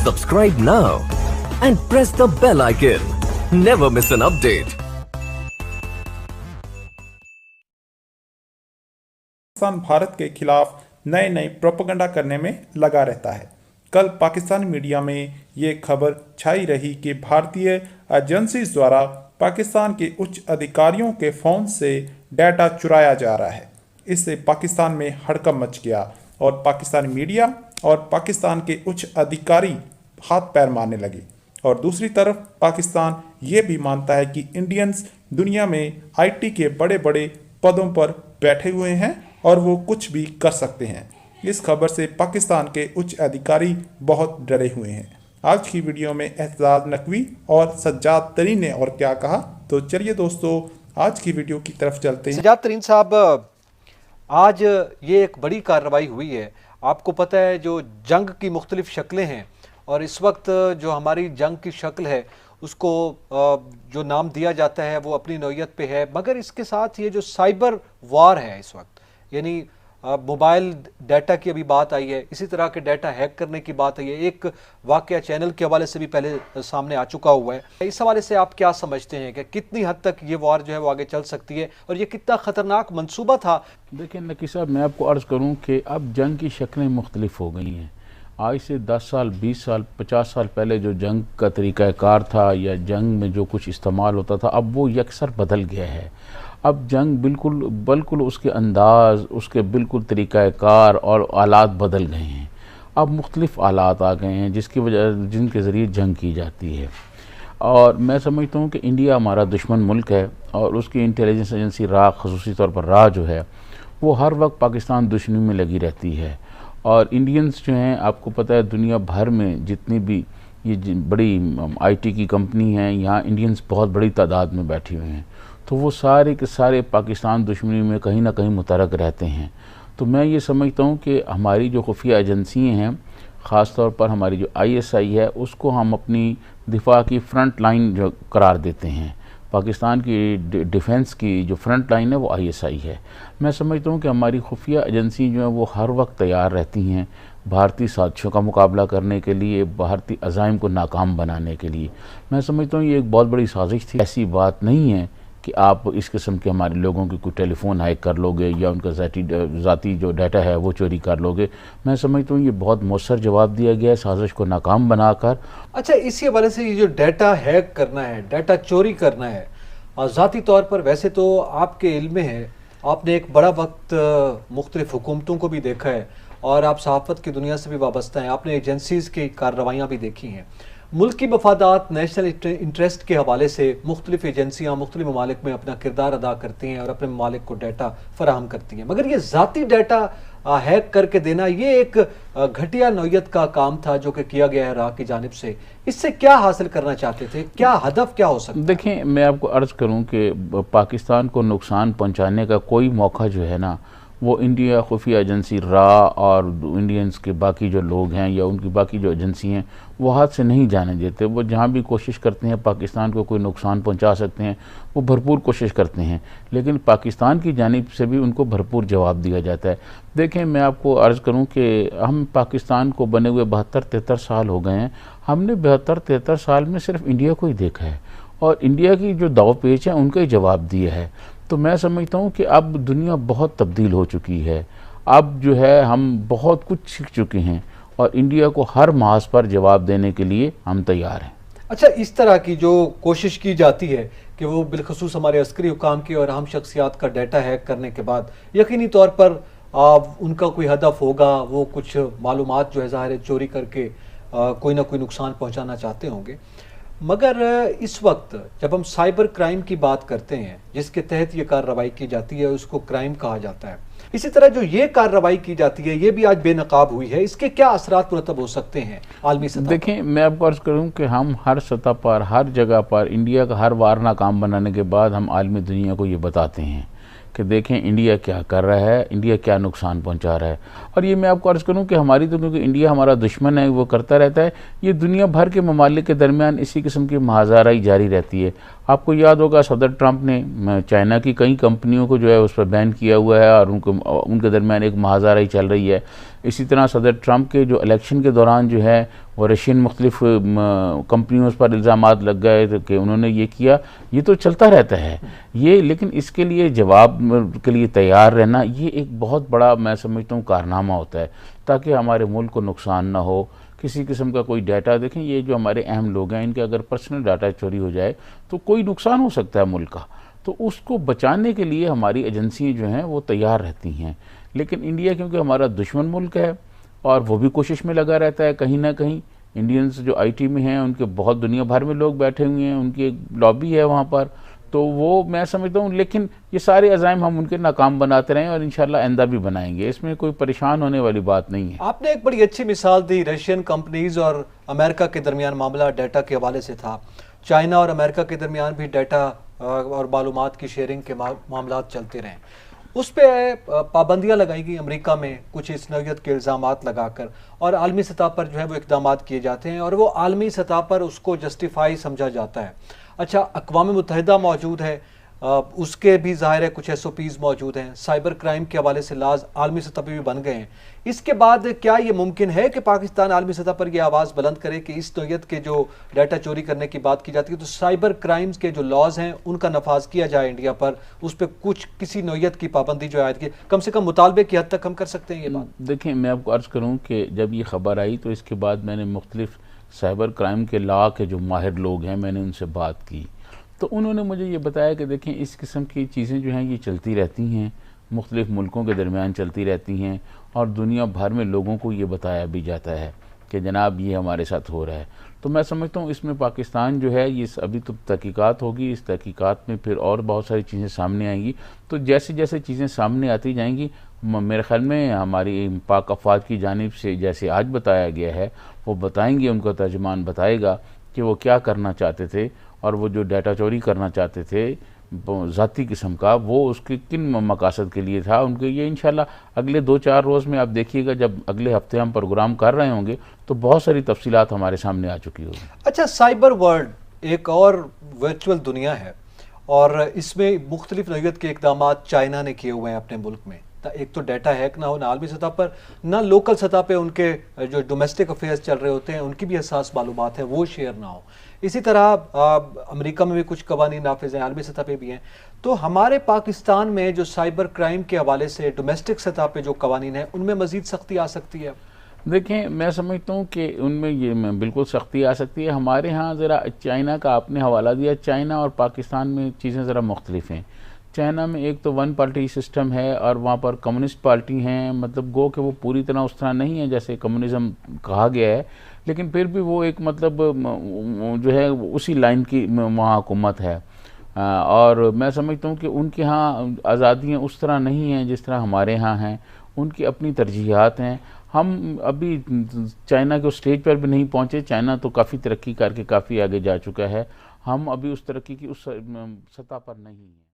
Subscribe now and press the bell icon. Never miss an update. Pakistan Bharat के खिलाफ नए नए प्रोपेगेंडा करने में लगा रहता है। कल पाकिस्तानी मीडिया में ये खबर छाई रही कि भारतीय एजेंसी द्वारा पाकिस्तान के उच्च अधिकारियों के फ़ोन से डाटा चुराया जा रहा है। इससे पाकिस्तान में हड़कंप मच गया और पाकिस्तानी मीडिया और पाकिस्तान के उच्च अधिकारी हाथ पैर मारने लगे। और दूसरी तरफ पाकिस्तान ये भी मानता है कि इंडियंस दुनिया में आईटी के बड़े बड़े पदों पर बैठे हुए हैं और वो कुछ भी कर सकते हैं। इस खबर से पाकिस्तान के उच्च अधिकारी बहुत डरे हुए हैं। आज की वीडियो में एहतजाज नकवी और सज्जाद तरीन ने और क्या कहा, तो चलिए दोस्तों आज की वीडियो की तरफ चलते हैं। सज्जाद तरीन साहब, आज ये एक बड़ी कार्रवाई हुई है। आपको पता है जो जंग की मुख्तलिफ शक्लें हैं और इस वक्त जो हमारी जंग की शक्ल है उसको जो नाम दिया जाता है वो अपनी नौयत पे है, मगर इसके साथ ये जो साइबर वार है इस वक्त, यानी मोबाइल डाटा की अभी बात आई है, इसी तरह के डाटा हैक करने की बात आई है। एक वाकया चैनल के हवाले से भी पहले सामने आ चुका हुआ है। इस हवाले से आप क्या समझते हैं कि कितनी हद तक ये वार जो है वो आगे चल सकती है और ये कितना ख़तरनाक मंसूबा था? देखिए नकी साहब, मैं आपको अर्ज़ करूं कि अब जंग की शक्लें मुख्तलिफ हो गई हैं। आज से 10 साल 20 साल 50 साल पहले जो जंग का तरीक़ाकार था या जंग में जो कुछ इस्तेमाल होता था, अब वो यकसर बदल गया है। अब जंग बिल्कुल उसके अंदाज़, उसके बिल्कुल तरीक़ाकार और आलात बदल गए हैं। अब मुख्तलिफ़ आलात आ गए हैं जिनके ज़रिए जंग की जाती है। और मैं समझता हूँ कि इंडिया हमारा दुश्मन मुल्क है और उसकी इंटेलिजेंस एजेंसी रा, ख़ुसूसी तौर पर रा जो है वो हर वक्त पाकिस्तान दुश्मनी में लगी रहती है। और इंडियंस जो हैं, आपको पता है दुनिया भर में जितनी भी ये बड़ी आईटी की कंपनी हैं, यहाँ इंडियंस बहुत बड़ी तादाद में बैठे हुए हैं, तो वो सारे के सारे पाकिस्तान दुश्मनी में कहीं ना कहीं मुतरक रहते हैं। तो मैं ये समझता हूँ कि हमारी जो खुफिया एजेंसियाँ हैं, ख़ास तौर पर हमारी जो ISI है, उसको हम अपनी दिफा की फ्रंट लाइन जो करार देते हैं। पाकिस्तान की डिफेंस की जो फ्रंट लाइन है वो ISI है। मैं समझता हूँ कि हमारी खुफिया एजेंसी जो है वो हर वक्त तैयार रहती हैं भारतीय साजिशों का मुकाबला करने के लिए, भारतीय अज़ाइम को नाकाम बनाने के लिए। मैं समझता हूँ ये एक बहुत बड़ी साजिश थी। ऐसी बात नहीं है कि आप इस किस्म के हमारे लोगों की कोई टेलीफोन हैक कर लोगे या उनका ज़ाती जो डाटा है वो चोरी कर लोगे। मैं समझता हूँ ये बहुत मौसर जवाब दिया गया है साजिश को नाकाम बनाकर। अच्छा, इसी हवाले से ये जो डाटा हैक करना है, डाटा चोरी करना है, ज़ाती तौर पर वैसे तो आपके इल्म में है, आपने एक बड़ा वक्त मुख्तलिफ हुकूमतों को भी देखा है और आप सहाफ़त की दुनिया से भी वाबस्ता हैं, आपने एजेंसीज़ की कार्रवाइयाँ भी देखी हैं। मुल्क की मफादात, नेशनल इंटरेस्ट के हवाले से मुख्तलिफ एजेंसियाँ मुख्तलिफ ममालिक में अपना किरदार अदा करती हैं और अपने ममालिक को डाटा फराहम करती हैं, मगर ये ज़ाती डाटा हैक करके देना ये एक घटिया नौयत का काम था जो कि किया गया है रा की जानिब से। इससे क्या हासिल करना चाहते थे, क्या हदफ क्या हो सकता है? देखें, मैं आपको अर्ज़ करूं कि पाकिस्तान को नुकसान पहुंचाने का कोई मौका जो है ना, वो इंडिया खुफिया एजेंसी रा और इंडियंस के बाकी जो लोग हैं या उनकी बाकी जो एजेंसी हैं वो हाथ से नहीं जाने देते। वो जहाँ भी कोशिश करते हैं पाकिस्तान को कोई नुकसान पहुंचा सकते हैं, वो भरपूर कोशिश करते हैं, लेकिन पाकिस्तान की जानिब से भी उनको भरपूर जवाब दिया जाता है। देखें, मैं आपको अर्ज़ करूं कि हम पाकिस्तान को बने हुए 72-73 साल हो गए हैं। हमने 72-73 साल में सिर्फ इंडिया को ही देखा है और इंडिया की जो दाव पेच है उनका ही जवाब दिया है। तो मैं समझता हूँ कि अब दुनिया बहुत तब्दील हो चुकी है। अब जो है हम बहुत कुछ सीख चुके हैं और इंडिया को हर महाज पर जवाब देने के लिए हम तैयार हैं। अच्छा, इस तरह की जो कोशिश की जाती है कि वो बिलखसूस हमारे अस्करी हुकाम की और अहम शख्सियात का डाटा हैक करने के बाद यकीनी तौर पर उनका कोई हदफ होगा, वो कुछ मालूमात जो है ज़ाहिर है चोरी करके कोई ना कोई नुकसान पहुँचाना चाहते होंगे, मगर इस वक्त जब हम साइबर क्राइम की बात करते हैं जिसके तहत ये कार्रवाई की जाती है उसको क्राइम कहा जाता है, इसी तरह जो ये कार्रवाई की जाती है ये भी आज बेनकाब हुई है, इसके क्या असरात मुरतब हो सकते हैं आलमी सतह? देखें, मैं आपको अर्ज़ करूं कि हम हर सतह पर, हर जगह पर इंडिया का हर वार नाकाम बनाने के बाद हम आलमी दुनिया को ये बताते हैं कि देखें इंडिया क्या कर रहा है, इंडिया क्या नुकसान पहुंचा रहा है। और ये मैं आपको अर्ज़ करूं कि हमारी तो, क्योंकि इंडिया हमारा दुश्मन है, वो करता रहता है, ये दुनिया भर के ममालिक के दरमियान इसी किस्म की महाज़ाराई जारी रहती है। आपको याद होगा सदर ट्रंप ने चाइना की कई कंपनियों को जो है उस पर बैन किया हुआ है और उनके दरमियान एक महाज़ाराई चल रही है। इसी तरह सदर ट्रंप के जो इलेक्शन के दौरान जो है वो रशियन मुख्तलिफ कंपनियों पर इल्ज़ामात लग गए कि उन्होंने ये किया, ये तो चलता रहता है ये। लेकिन इसके लिए जवाब के लिए तैयार रहना ये एक बहुत बड़ा, मैं समझता हूँ, कारनामा होता है, ताकि हमारे मुल्क को नुकसान ना हो। किसी किस्म का कोई डाटा, देखें ये जो हमारे अहम लोग हैं, इनके अगर पर्सनल डाटा चोरी हो जाए तो कोई नुकसान हो सकता है मुल्क का, तो उसको बचाने के लिए हमारी एजेंसियाँ जो हैं वो तैयार रहती हैं। लेकिन इंडिया क्योंकि हमारा दुश्मन मुल्क है और वो भी कोशिश में लगा रहता है, कहीं ना कहीं इंडियंस जो आईटी में हैं उनके बहुत दुनिया भर में लोग बैठे हुए हैं, उनकी एक लॉबी है वहाँ पर, तो वो मैं समझता हूँ। लेकिन ये सारे अज़ाइम हम उनके नाकाम बनाते रहें और इंशाल्लाह आइंदा भी बनाएंगे, इसमें कोई परेशान होने वाली बात नहीं है। आपने एक बड़ी अच्छी मिसाल दी, रशियन कंपनीज और अमेरिका के दरमियान मामला डाटा के हवाले से था। चाइना और अमेरिका के दरमियान भी डाटा और मालूमात की शेयरिंग के मामला चलते रहे, उस पर पाबंदियां लगाई गई अमेरिका में कुछ इस नौयत के इल्ज़ामात लगाकर, और आलमी सतह पर जो है वो इक़दाम किए जाते हैं और वो आलमी सतह पर उसको जस्टिफाई समझा जाता है। अच्छा, अक़वाम मुत्तहिदा मौजूद है, उसके भी ज़ाहिर है कुछ SOPs मौजूद हैं, साइबर क्राइम के हवाले से लाज आलमी सतह पर भी बन गए हैं। इसके बाद क्या ये मुमकिन है कि पाकिस्तान आलमी सतह पर यह आवाज़ बुलंद करे कि इस नौयत के जो डाटा चोरी करने की बात की जाती है, तो साइबर क्राइम्स के जो लॉज हैं उनका नफाज किया जाए इंडिया पर, उस पर कुछ किसी नौयत की पाबंदी जो आयत की, कम से कम मुतालबे की हद तक हम कर सकते हैं ये बात? देखें, मैं आपको अर्ज़ करूँ कि जब ये ख़बर आई तो इसके बाद मैंने मुख्तलिफ साइबर क्राइम के लॉ के जो माहिर लोग हैं, मैंने उनसे बात की, तो उन्होंने मुझे ये बताया कि देखें इस किस्म की चीज़ें जो हैं ये चलती रहती हैं, मुख्तलिफ मुल्कों के दरमियान चलती रहती हैं, और दुनिया भर में लोगों को ये बताया भी जाता है कि जनाब ये हमारे साथ हो रहा है। तो मैं समझता हूँ इसमें पाकिस्तान जो है, ये अभी तो तहकीकात होगी, इस तहकीकात में फिर और बहुत सारी चीज़ें सामने आएंगी। तो जैसे जैसे चीज़ें सामने आती जाएंगी, मेरे ख्याल में हमारी पाक अफवाज की जानिब से जैसे आज बताया गया है वो बताएंगे, उनका तर्जुमान बताएगा कि वो क्या करना चाहते थे, और वो जो डाटा चोरी करना चाहते थे ज़ाती किस्म का, वो उसके किन मकासद के लिए था उनके। ये इंशाल्लाह अगले 2-4 रोज़ में आप देखिएगा, जब अगले हफ्ते हम प्रोग्राम कर रहे होंगे तो बहुत सारी तफसीलात हमारे सामने आ चुकी होगी। अच्छा, साइबर वर्ल्ड एक और वर्चुअल दुनिया है और इसमें मुख्तलिफ नौयत के इक़दाम चाइना ने किए हुए हैं अपने मुल्क में। एक तो डाटा हैक ना हो, ना आलमी सतह पर, ना लोकल सतह पे उनके जो डोमेस्टिक अफेयर्स चल रहे होते हैं उनकी भी हसास मालूमात है वो शेयर ना हो। इसी तरह अमेरिका में भी कुछ कवानीन नाफिज हैं, आलमी सतह पे भी हैं। तो हमारे पाकिस्तान में जो साइबर क्राइम के हवाले से डोमेस्टिक सतह पे जो कवानीन है उनमें मज़ीद सख्ती आ सकती है? देखें, मैं समझता हूँ कि उनमें ये बिल्कुल सख्ती आ सकती है। हमारे यहाँ ज़रा चाइना का आपने हवाला दिया, चाइना और पाकिस्तान में चीज़ें ज़रा मुख्तलिफ हैं। चाइना में एक तो 1 पार्टी सिस्टम है और वहाँ पर कम्युनिस्ट पार्टी हैं, मतलब गो कि वो पूरी तरह उस तरह नहीं है जैसे कम्युनिज़म कहा गया है, लेकिन फिर भी वो एक मतलब जो है उसी लाइन की वहाँ हुकूमत है। और मैं समझता हूँ कि उनके यहाँ आज़ादियाँ उस तरह नहीं हैं जिस तरह हमारे यहाँ हैं, उनकी अपनी तरजीहात हैं। हम अभी चाइना के स्टेज पर भी नहीं पहुँचे, चाइना तो काफ़ी तरक्की करके काफ़ी आगे जा चुका है, हम अभी उस तरक्की की उस सतह पर नहीं हैं।